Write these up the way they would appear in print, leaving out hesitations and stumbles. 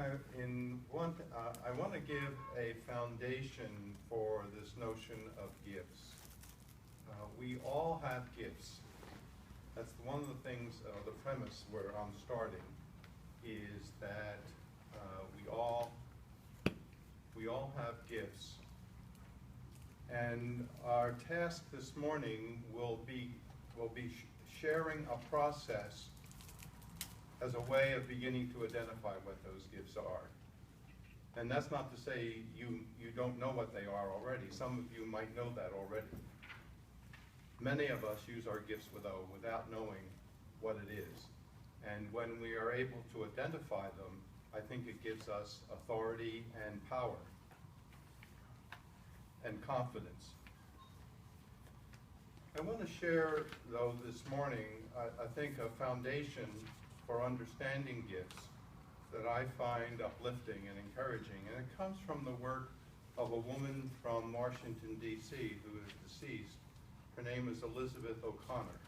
I want to give a foundation for this notion of gifts. We all have gifts. That's one of the things, the premise where I'm starting, is that we all have gifts. And our task this morning will be sharing a process as a way of beginning to identify what those gifts are. And that's not to say you don't know what they are already. Some of you might know that already. Many of us use our gifts without knowing what it is. And when we are able to identify them, I think it gives us authority and power and confidence. I want to share, though, this morning, I think a foundation for understanding gifts that I find uplifting and encouraging. And it comes from the work of a woman from Washington, D.C., who is deceased. Her name is Elizabeth O'Connor.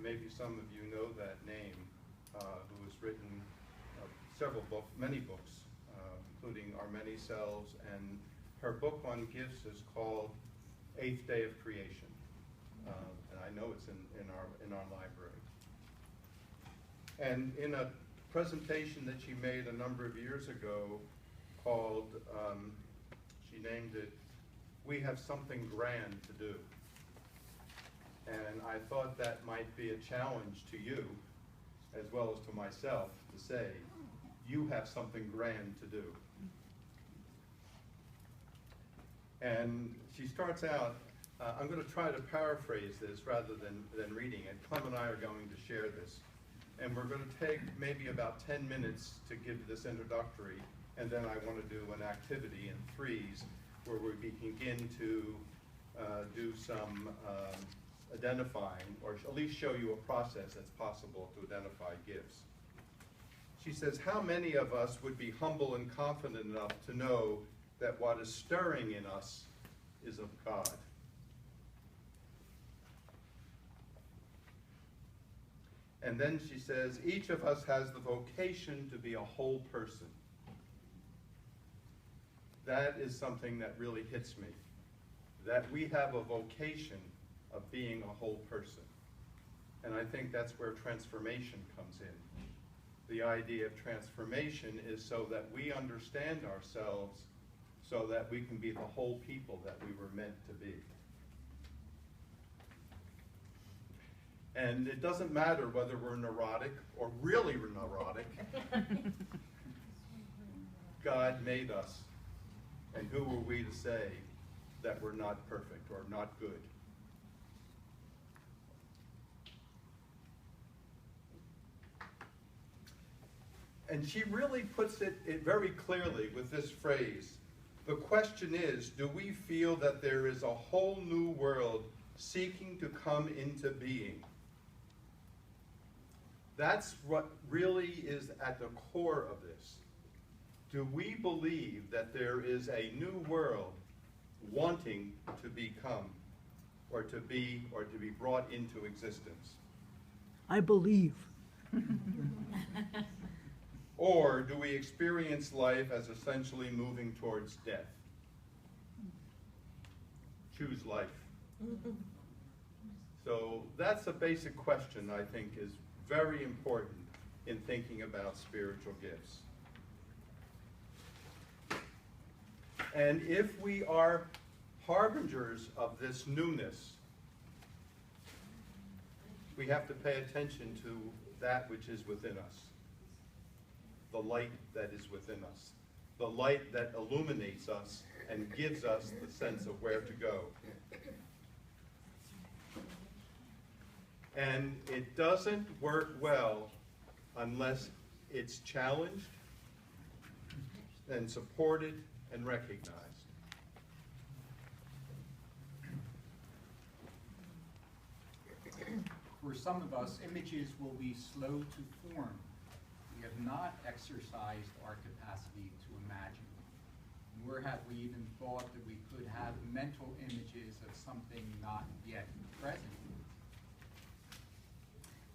Maybe some of you know that name, who has written many books, including Our Many Selves, and her book on gifts is called Eighth Day of Creation. And I know it's in our library. And in a presentation that she made a number of years ago called, she named it, We Have Something Grand to Do. And I thought that might be a challenge to you, as well as to myself, to say, you have something grand to do. And she starts out, I'm going to try to paraphrase this rather than reading it. Clem and I are going to share this. And we're going to take maybe about 10 minutes to give this introductory, and then I want to do an activity in threes where we begin to do some identifying, or at least show you a process that's possible to identify gifts. She says, how many of us would be humble and confident enough to know that what is stirring in us is of God? And then she says, each of us has the vocation to be a whole person. That is something that really hits me, that we have a vocation of being a whole person. And I think that's where transformation comes in. The idea of transformation is so that we understand ourselves so that we can be the whole people that we were meant to be. And it doesn't matter whether we're neurotic or really neurotic. God made us. And who are we to say that we're not perfect or not good? And she really puts it very clearly with this phrase. The question is, do we feel that there is a whole new world seeking to come into being? That's what really is at the core of this. Do we believe that there is a new world wanting to become, or to be brought into existence? I believe. Or do we experience life as essentially moving towards death? Choose life. So that's a basic question I think is very important in thinking about spiritual gifts. And if we are harbingers of this newness, we have to pay attention to that which is within us. The light that is within us. The light that illuminates us and gives us the sense of where to go. And it doesn't work well unless it's challenged and supported and recognized. For some of us, images will be slow to form. We have not exercised our capacity to imagine, nor have we even thought that we could have mental images of something not yet present.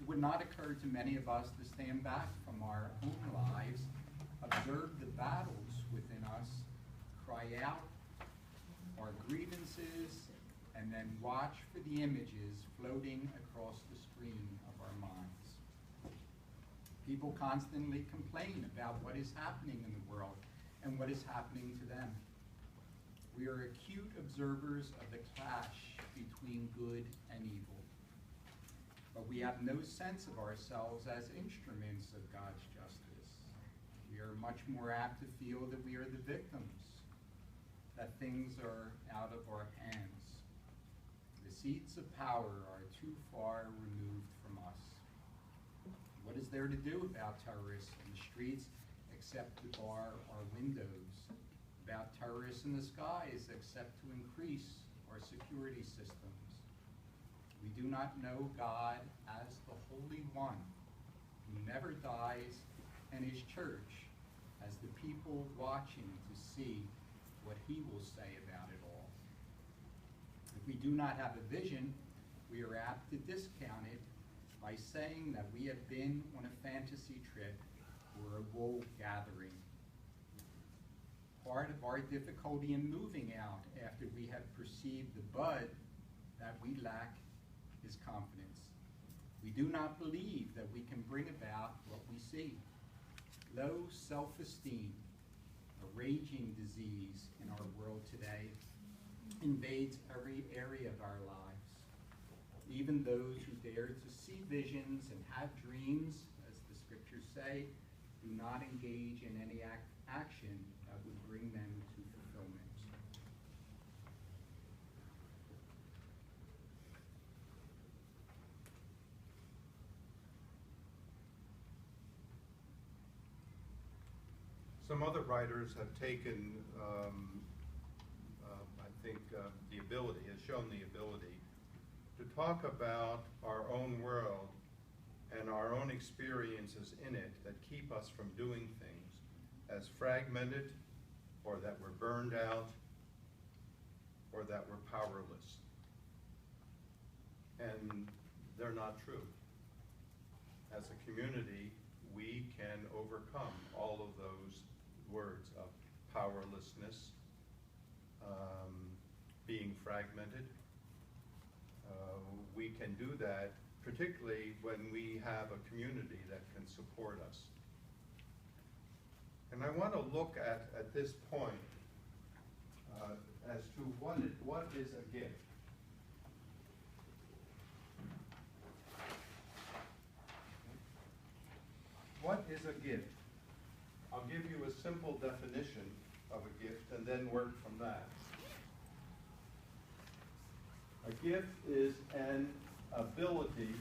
It would not occur to many of us to stand back from our own lives observe the battles within us, cry out our grievances, and then watch for the images floating across the screen of our minds. People constantly complain about what is happening in the world and what is happening to them. We are acute observers of the clash between good and evil. But we have no sense of ourselves as instruments of God's justice. We are much more apt to feel that we are the victims, that things are out of our hands. The seats of power are too far removed from us. What is there to do about terrorists in the streets except to bar our windows? About terrorists in the skies except to increase our security systems? We do not know God as the Holy One who never dies, and his church as the people watching to see what he will say about it all. If we do not have a vision, we are apt to discount it by saying that we have been on a fantasy trip or a wool gathering. Part of our difficulty in moving out after we have perceived the bud that we lack is confidence. We do not believe that we can bring about what we see. Low self-esteem, a raging disease in our world today, invades every area of our lives. Even those who dare to see visions and have dreams, as the scriptures say, do not engage in any action that would bring them to fulfillment. Some other writers have taken, I think, the ability, has shown the ability to talk about our own world and our own experiences in it that keep us from doing things as fragmented, or that we're burned out, or that we're powerless. And they're not true. As a community, we can overcome all of those words of powerlessness, being fragmented. We can do that particularly when we have a community that can support us. And I want to look at this point as to what is a gift. What is a gift? I'll give you a simple definition of a gift and then work from that. A gift is an ability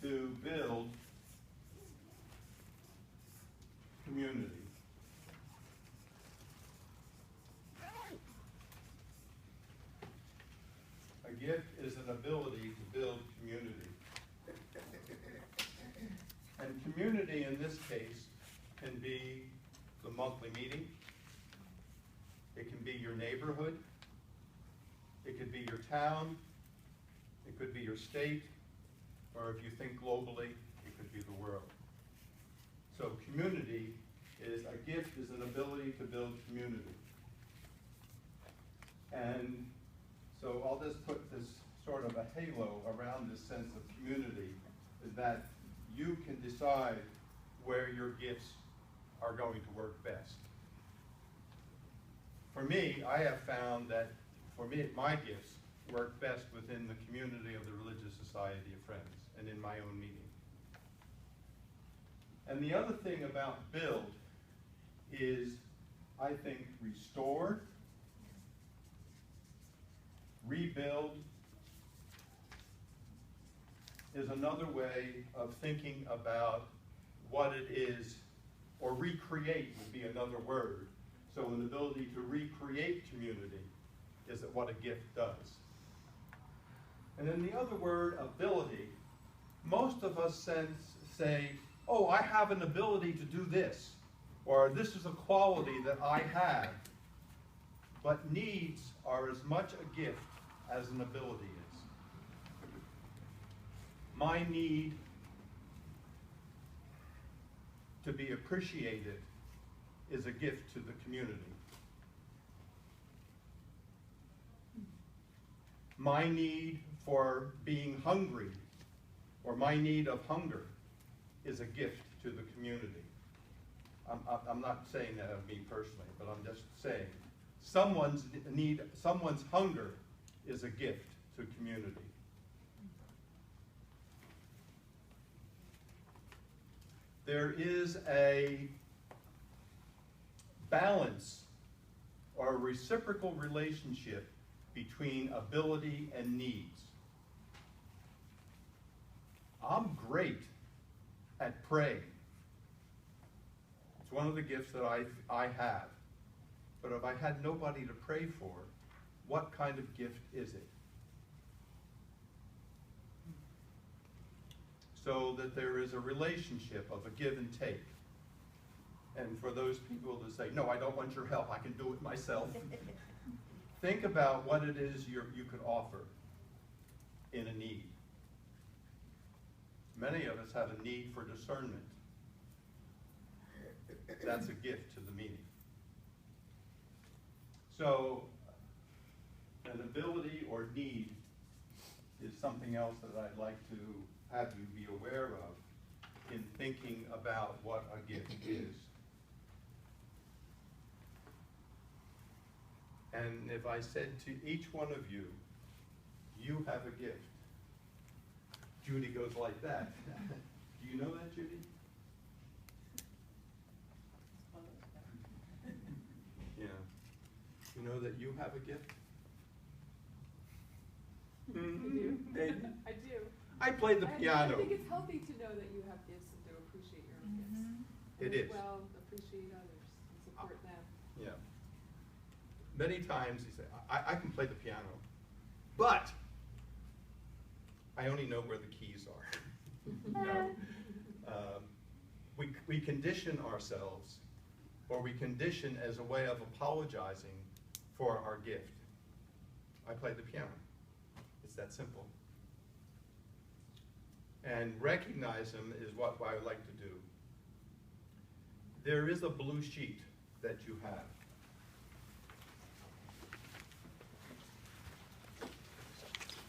to build community. A gift is an ability to build community. And community in this case can be the monthly meeting. It can be your neighborhood. It could be your town. It could be your state. Or if you think globally, it could be the world. So community is, a gift is an ability to build community. And so I'll just put this sort of a halo around this sense of community, is that you can decide where your gifts are going to work best. For me, I have found that, for me, my gifts work best within the community of the Religious Society of Friends and in my own meeting. And the other thing about build is, I think, restore, rebuild is another way of thinking about what it is, or recreate would be another word. So an ability to recreate community is what a gift does. And then the other word, ability, most of us say, oh, I have an ability to do this, or this is a quality that I have. But needs are as much a gift as an ability is. My need to be appreciated is a gift to the community. My need for being hungry, or my need of hunger, is a gift to the community. I'm not saying that of me personally, but I'm just saying someone's need, someone's hunger is a gift to community. There is a balance or a reciprocal relationship between ability and needs. I'm great at praying. It's one of the gifts that I have. But if I had nobody to pray for, what kind of gift is it? So that there is a relationship of a give and take. And for those people to say, no, I don't want your help, I can do it myself. Think about what it is you could offer in a need. Many of us have a need for discernment. That's a gift to the meeting. So, an ability or need is something else that I'd like to have you be aware of in thinking about what a gift is. And if I said to each one of you, you have a gift. Judy goes like that. Do you know that, Judy? Yeah. You know that you have a gift? You do? Maybe. I do. I played the piano. I think it's healthy to know that you have gifts and to appreciate your own gifts. It And is. as well, appreciate others and support them. Yeah. Many times you say, I can play the piano, but I only know where the keys are. No. We condition ourselves, or we condition as a way of apologizing for our gift. I play the piano. It's that simple. And recognize them is what I would like to do. There is a blue sheet that you have.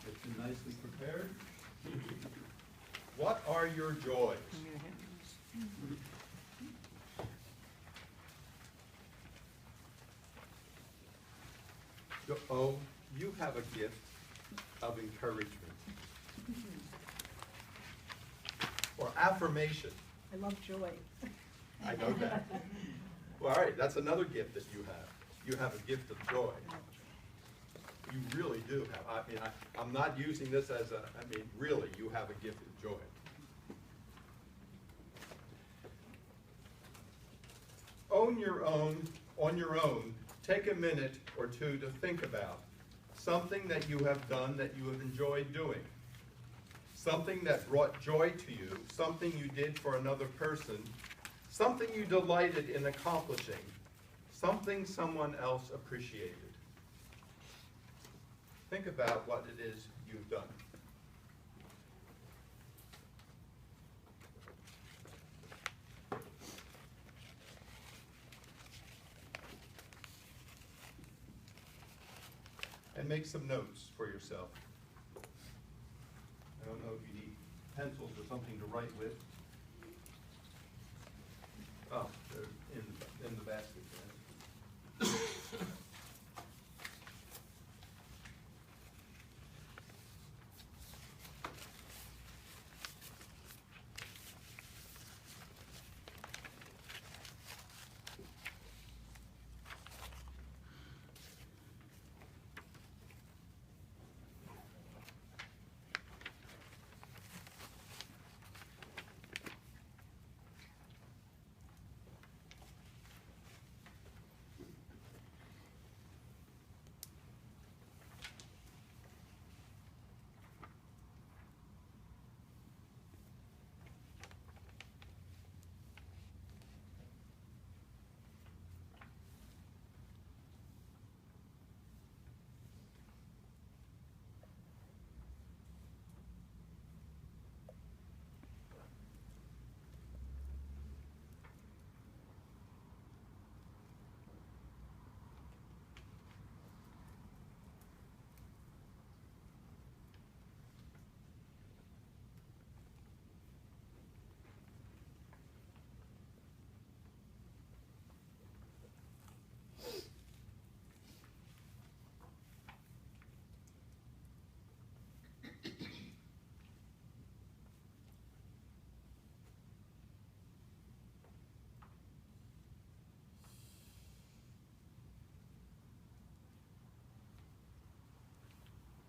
It's been nicely prepared. What are your joys? Oh, you have a gift of encouragement or affirmation. I love joy. I know that. Well, all right, that's another gift that you have. You have a gift of joy. You really do have. I mean, I'm not using this as a, I mean, really, you have a gift of joy. On your own, take a minute or two to think about something that you have done that you have enjoyed doing. Something that brought joy to you, something you did for another person, something you delighted in accomplishing, something someone else appreciated. Think about what it is you've done. And make some notes for yourself. I don't know if you need pencils or something to write with.